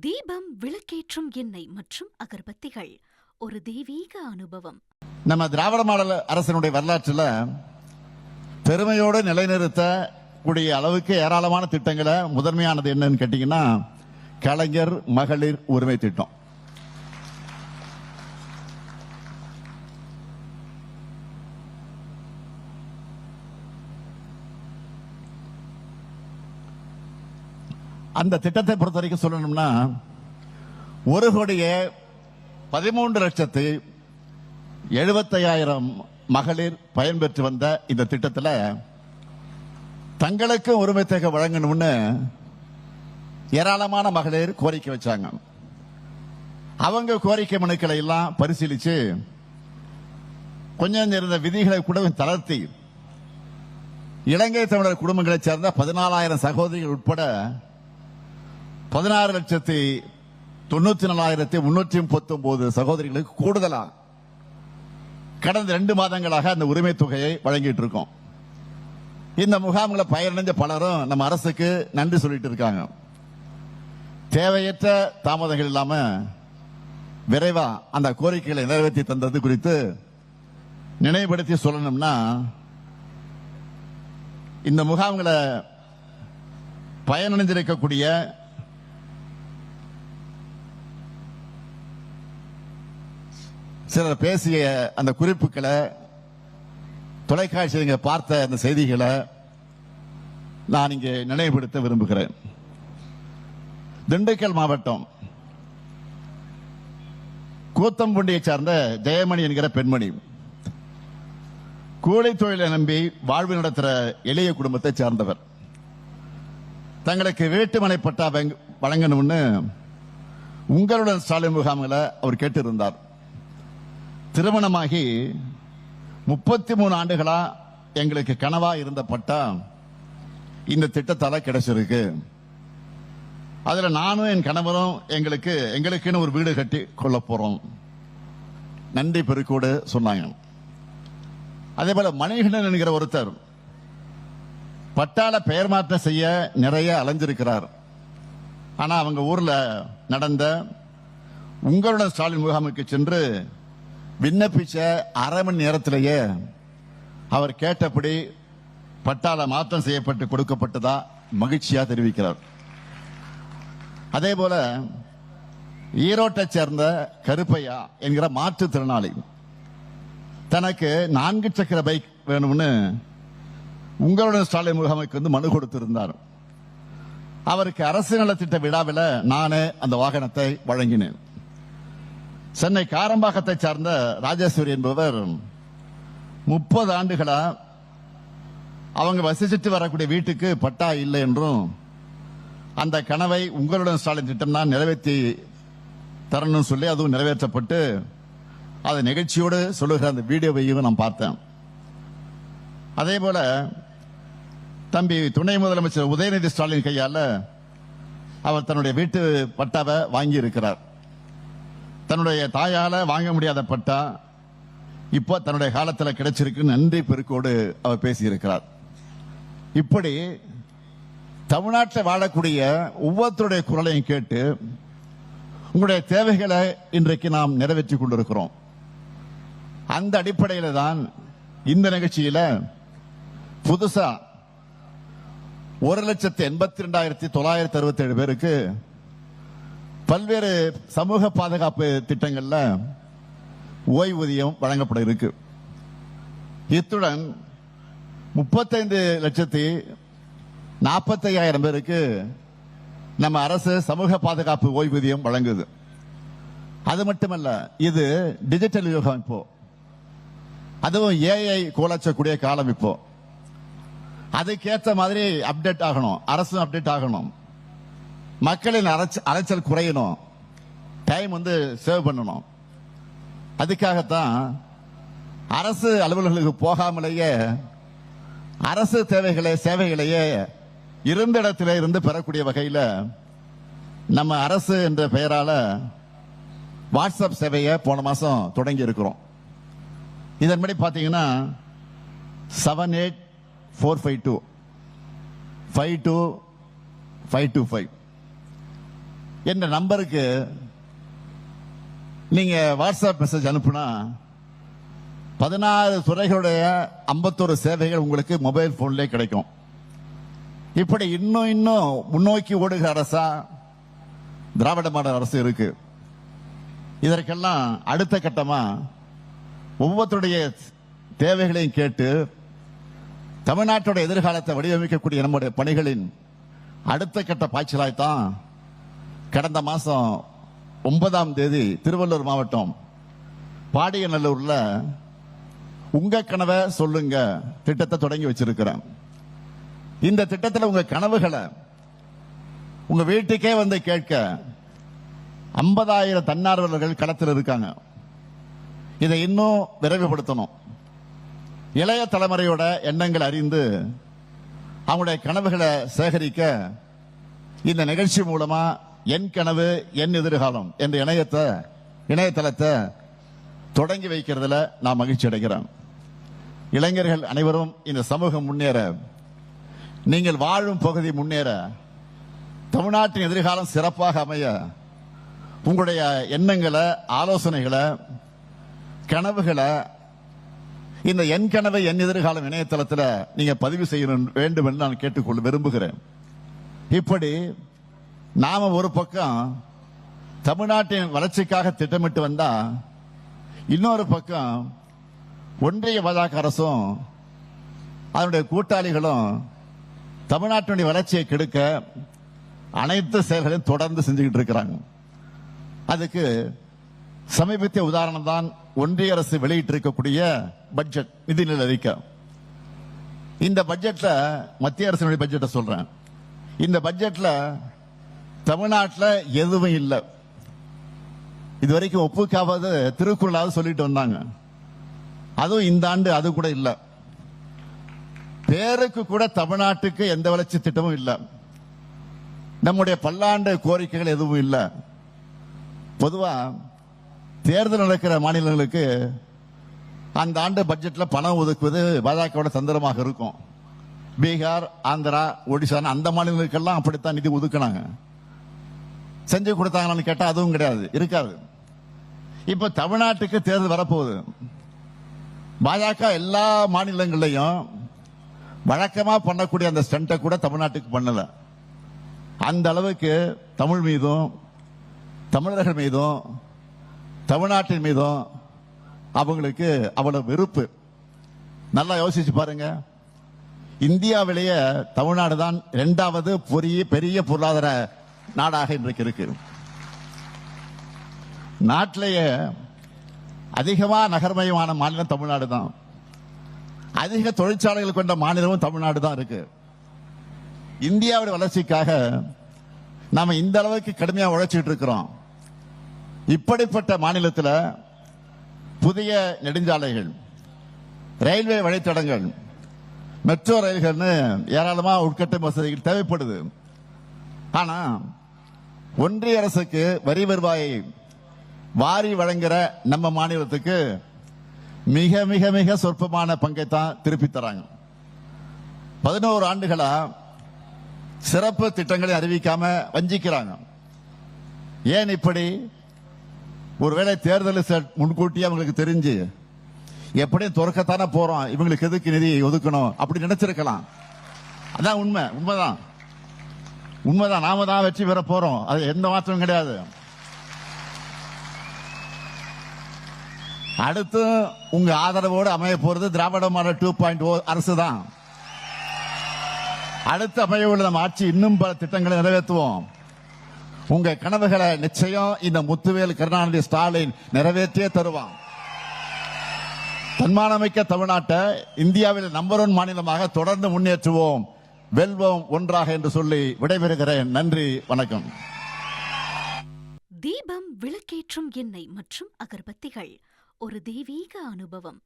தீபம், விளக்கேற்றும் எண்ணெய் மற்றும் அகர்பத்திகள் ஒரு தெய்வீக அனுபவம். நம்ம திராவிட மாடல் அரசனுடைய வரலாற்றில் பெருமையோடு நிலைநிறுத்த கூடிய அளவுக்கு ஏராளமான திட்டங்களை முதன்மையானது என்னன்னு கேட்டீங்கன்னா கலைஞர் மகளிர் உரிமை திட்டம். அந்த திட்டத்தை பொறுத்த வரைக்கும் சொல்லணும்னா 1,13,75,000 மகளிர் பயன்பெற்று வந்த இந்த திட்டத்தில் தங்களுக்கு உரிமை தொகை வழங்கணும்னு ஏராளமான மகளிர் கோரிக்கை வச்சாங்க. அவங்க கோரிக்கை மனுக்களை எல்லாம் பரிசீலிச்சு கொஞ்சம் இருந்த விதிகளை கூட தளர்த்தி இலங்கை தமிழர் குடும்பங்களைச் சேர்ந்த 14,000 சகோதரிகள் உட்பட 16,94,339 சகோதரிகளுக்கு கூடுதலாக கடந்த 2 மாதங்களாக அந்த உரிமை தொகையை வழங்கிட்டு இருக்கோம். இந்த முகாம்களை பயனடைஞ்ச பலரும் நம்ம அரசுக்கு நன்றி சொல்லிட்டு இருக்காங்க. தேவையற்ற தாமதங்கள் இல்லாம விரைவா அந்த கோரிக்கைகளை நிறைவேற்றி தந்தது குறித்து நினைவுபடுத்தி சொல்லணும்னா, இந்த முகாம்களை பயனடைந்திருக்கக்கூடிய சிலர் பேசிய அந்த குறிப்புகளை, தொலைக்காட்சியை பார்த்த அந்த செய்திகளை நான் இங்கே நினைவுபடுத்த விரும்புகிறேன். திண்டுக்கல் மாவட்டம் கூத்தம்புண்டியை சார்ந்த ஜெயமணி என்கிற பெண்மணி கூலி தொழிலை நம்பி வாழ்வு நடத்துகிற எளிய குடும்பத்தை சார்ந்தவர். தங்களுக்கு வீட்டுமனை பட்டா வழங்கணும்னு உங்களுடன் ஸ்டாலின் முகாம்களை அவர் கேட்டிருந்தார். திருமணமாகி 33 ஆண்டுகளா எங்களுக்கு கனவா இருந்த பட்டா இந்த திட்டத்தால கிடைச்சிருக்கு. அதுல நானும் என் கணவரும் எங்களுக்குன்னு ஒரு வீடு கட்டி கொள்ள போறோம் நன்றி பெருக்கோடு சொன்னாங்க. அதே போல மணிகண்டன் என்கிற ஒருத்தர் பட்டால பெயர் மாற்றம் செய்ய நிறைய அலைஞ்சிருக்கிறார். ஆனா அவங்க ஊர்ல நடந்த உங்களுடன் ஸ்டாலின் முகாமுக்கு சென்று விண்ணப்பிச்ச அரை மணி நேரத்திலேயே அவர் கேட்டபடி பட்டாள மாற்றம் செய்யப்பட்டு கொடுக்கப்பட்டதா மகிழ்ச்சியா தெரிவிக்கிறார். அதே போல ஈரோட்டை சேர்ந்த கருப்பையா என்கிற மாற்றுத்திறனாளி தனக்கு 4 சக்கர பைக் வேணும்னு உங்களுடன் ஸ்டாலின் முகாமுக்கு மனு கொடுத்திருந்தார். அவருக்கு அரசு நலத்திட்ட விழாவில் நானே அந்த வாகனத்தை வழங்கினேன். சென்னை காரம்பாக்கத்தை சார்ந்த ராஜேஸ்வரி என்பவர் 30 ஆண்டுகளா அவங்க வசிச்சுட்டு வரக்கூடிய வீட்டுக்கு பட்டா இல்லை என்றும் அந்த கனவை உங்களுடன் ஸ்டாலின் திட்டம் தான் நிறைவேற்றி தரணும்னு சொல்லி அதுவும் நிறைவேற்றப்பட்டு அதை நிகழ்ச்சியோடு சொல்லுகிற அந்த வீடியோவையும் நான் பார்த்தேன். அதே போல தம்பி துணை முதலமைச்சர் உதயநிதி ஸ்டாலின் கையால அவர் தன்னுடைய வீட்டு பட்டாவை வாங்கி இருக்கிறார். தன்னுடைய தாயால வாங்க முடியாத பட்டா இப்போ தன்னுடைய காலத்தில் கிடைச்சிருக்கு நன்றி பெருக்கோடு அவர் பேசியிருக்கிறார். இப்படி தமிழ்நாட்டில் வாழக்கூடிய ஒவ்வொருத்தருடைய குரலையும் கேட்டு உங்களுடைய தேவைகளை இன்றைக்கு நாம் நிறைவேற்றி கொண்டிருக்கிறோம். அந்த அடிப்படையில் தான் இந்த நிகழ்ச்சியில புதுசா 1,82,967 பேருக்கு பல்வேறு சமூக பாதுகாப்பு திட்டங்கள்ல ஓய்வூதியம் வழங்கப்பட இருக்கு. இத்துடன் 35,45,000 பேருக்கு நம்ம அரசு சமூக பாதுகாப்பு ஓய்வூதியம் வழங்குது. அது மட்டுமல்ல, இது டிஜிட்டல் யுகம். இப்போ அதுவும் ஏஐ கோலச்சக்கூடிய காலம். இப்போ அதுக்கேற்ற மாதிரி அப்டேட் ஆகணும், அரசும் அப்டேட் ஆகணும், மக்களின் அலைச்சல் குறையணும், டைம் சேவ் பண்ணணும். அதுக்காகத்தான் அரசு அலுவலர்களுக்கு போகாமலேயே அரசு தேவைகளை சேவைகளையே இருந்த இடத்திலே இருந்து பெறக்கூடிய வகையில் நம்ம அரசு என்ற பெயரால வாட்ஸ்அப் சேவையை போன மாசம் தொடங்கி இருக்கிறோம். இதன்படி பாத்தீங்கன்னா 78,452,525 என்ற நம்பருக்கு நீங்க வாட்ஸ்அப் மெசேஜ் அனுப்புனா 16 துறைகளுடைய 51 சேவைகள் உங்களுக்கு மொபைல் போன்ல கிடைக்கும். இப்படி இன்னும் முன்னோக்கி ஓடுகிற அரசா திராவிட மாடல் அரசு இருக்கு. இதற்கெல்லாம் அடுத்த கட்டமா ஒவ்வொருத்தருடைய தேவைகளையும் கேட்டு தமிழ்நாட்டுடைய எதிர்காலத்தை வடிவமைக்கக்கூடிய நம்முடைய பணிகளின் அடுத்த கட்ட பாய்ச்சலாய்த்தான் கடந்த மாசம் 9ஆம் தேதி திருவள்ளூர் மாவட்டம் பாடியநல்லூர்ல உங்க கனவை சொல்லுங்க திட்டத்தை தொடங்கி வச்சிருக்கிறேன். இந்த திட்டத்தில் உங்க கனவுகளை உங்க வீட்டுக்கே வந்து கேட்க 50,000 தன்னார்வலர்கள் களத்தில் இருக்காங்க. இதை இன்னும் விரைவுபடுத்தணும். இளைய தலைமுறையோட எண்ணங்கள் அறிந்து அவங்களுடைய கனவுகளை சேகரிக்க இந்த நிகழ்ச்சி மூலமா என் கனவு என் எதிர்காலம் என்ற இணையதளத்தை தொடங்கி வைக்கிறதுல நான் மகிழ்ச்சி அடைகிறேன். இளைஞர்கள் அனைவரும் இந்த சமூகம் முன்னேற, நீங்கள் வாழும் பகுதி முன்னேற, தமிழ்நாட்டின் எதிர்காலம் சிறப்பாக அமைய உங்களுடைய எண்ணங்களை, ஆலோசனைகளை, கனவுகளை இந்த என் கனவு என் எதிர்காலம் இணையதளத்தில் நீங்க பதிவு செய்ய வேண்டும் என்று நான் கேட்டுக்கொள்ள விரும்புகிறேன். இப்படி நாம ஒரு பக்கம் தமிழ்நாட்டின் வளர்ச்சிக்காக திட்டமிட்டு வந்தா, இன்னொரு பக்கம் ஒன்றிய பாஜக அரசும் அதனுடைய கூட்டாளிகளும் தமிழ்நாட்டினுடைய வளர்ச்சியை கெடுக்க அனைத்து செயல்களையும் தொடர்ந்து செஞ்சுக்கிட்டு இருக்கிறாங்க. அதுக்கு சமீபத்திய உதாரணம் தான் ஒன்றிய அரசு வெளியிட்டிருக்கக்கூடிய பட்ஜெட், நிதிநிலை அறிக்கை. இந்த பட்ஜெட்ல மத்திய அரசினுடைய பட்ஜெட்டை சொல்றேன். இந்த பட்ஜெட்ல தமிழ்நாட்டில் எதுவும் இல்லை. இதுவரைக்கும் ஒப்புக்காவது திருக்குறளாவது சொல்லிட்டு வந்தாங்க. அதுவும் இந்த ஆண்டு அது கூட இல்லை. பேருக்கு கூட தமிழ்நாட்டுக்கு எந்த வளர்ச்சி திட்டமும் இல்லை. நம்முடைய பல்லாண்டு கோரிக்கைகள் எதுவும் இல்லை. பொதுவா தேர்தல் நடக்கிற மாநிலங்களுக்கு அந்த ஆண்டு பட்ஜெட்ல பணம் ஒதுக்குவது பாஜகவோட தந்திரமாக இருக்கும். பீகார், ஆந்திரா, ஒடிசா அந்த மாநிலங்களுக்கெல்லாம் அப்படித்தான் நிதி ஒதுக்கினாங்க. செஞ்சு கொடுத்தாங்கன்னு கேட்டா அதுவும் கிடையாது, இருக்காது. இப்ப தமிழ்நாட்டுக்கு தேர்தல் வரப்போகுது. பாஜக எல்லா மாநிலங்களையும் வழக்கமா பண்ணக்கூடிய அந்த ஸ்டண்ட்டை கூட தமிழ்நாட்டுக்கு பண்ணல. அந்த அளவுக்கு தமிழ் மீதும், தமிழர்கள் மீதும், தமிழ்நாட்டின் மீதும் அவங்களுக்கு அவ்வளவு வெறுப்பு. நல்லா யோசிச்சு பாருங்க. இந்தியாவிலேயே தமிழ்நாடு தான் 2வது பெரிய பொருளாதார நாடாக இன்றைக்கு இருக்கு. நாட்டிலேயே அதிகமா நகர்மயமான மாநிலம் தமிழ்நாடு தான். அதிக தொழிற்சாலைகள் கொண்ட மாநிலமும் தமிழ்நாடு தான் இருக்கு. இந்தியாவுடைய வளர்ச்சிக்காக நாம இந்த அளவுக்கு கடுமையா உழைச்சிட்டு இருக்கிறோம். இப்படிப்பட்ட மாநிலத்தில் புதிய நெடுஞ்சாலைகள், ரயில்வே வழித்தடங்கள், மெட்ரோ ரயில்கள்னு ஏராளமா உட்கட்ட வசதிகள் தேவைப்படுது. ஆனா ஒன்றிய அரசுக்கு வரி வருவாயை வாரி வழங்குற நம்ம மாநிலத்துக்கு மிக மிக மிக சொற்பமான பங்கை தான் திருப்பி தராங்க. 11 ஆண்டுகளா சிறப்பு திட்டங்களை அறிவிக்காம வஞ்சிக்கிறாங்க. ஏன் இப்படி? ஒருவேளை தேர்தல் முன்கூட்டியே அவங்களுக்கு தெரிஞ்சு எப்படியும் துறக்கத்தானே போறோம், இவங்களுக்கு எதுக்கு நிதி ஒதுக்கணும் அப்படி நினைச்சிருக்கலாம். அதான் உண்மைதான். நாம தான் வெற்றி பெற போறோம், அது எந்த மாற்றமும் கிடையாது. அடுத்து உங்க ஆதரவோடு அமைய போறது திராவிட மாடல் 2.0 அரசு தான். அடுத்து அமைய உள்ள நம்ம ஆட்சி இன்னும் பல திட்டங்களை நிறைவேற்றுவோம். உங்க கனவுகளை நிச்சயம் இந்த முத்துவேல் கருணாநிதி ஸ்டாலின் நிறைவேற்றியே தருவான். தன்மானமிக்க தமிழ்நாட்டை இந்தியாவில் நம்பர் 1 மாநிலமாக தொடர்ந்து முன்னேற்றுவோம். வெல்வோம் ஒன்றாக என்று சொல்லி விடைபெறுகிறேன். நன்றி, வணக்கம். தீபம், விளக்கேற்றும் எண்ணெய் மற்றும் அகர்பத்திகள் ஒரு தெய்வீக அனுபவம்.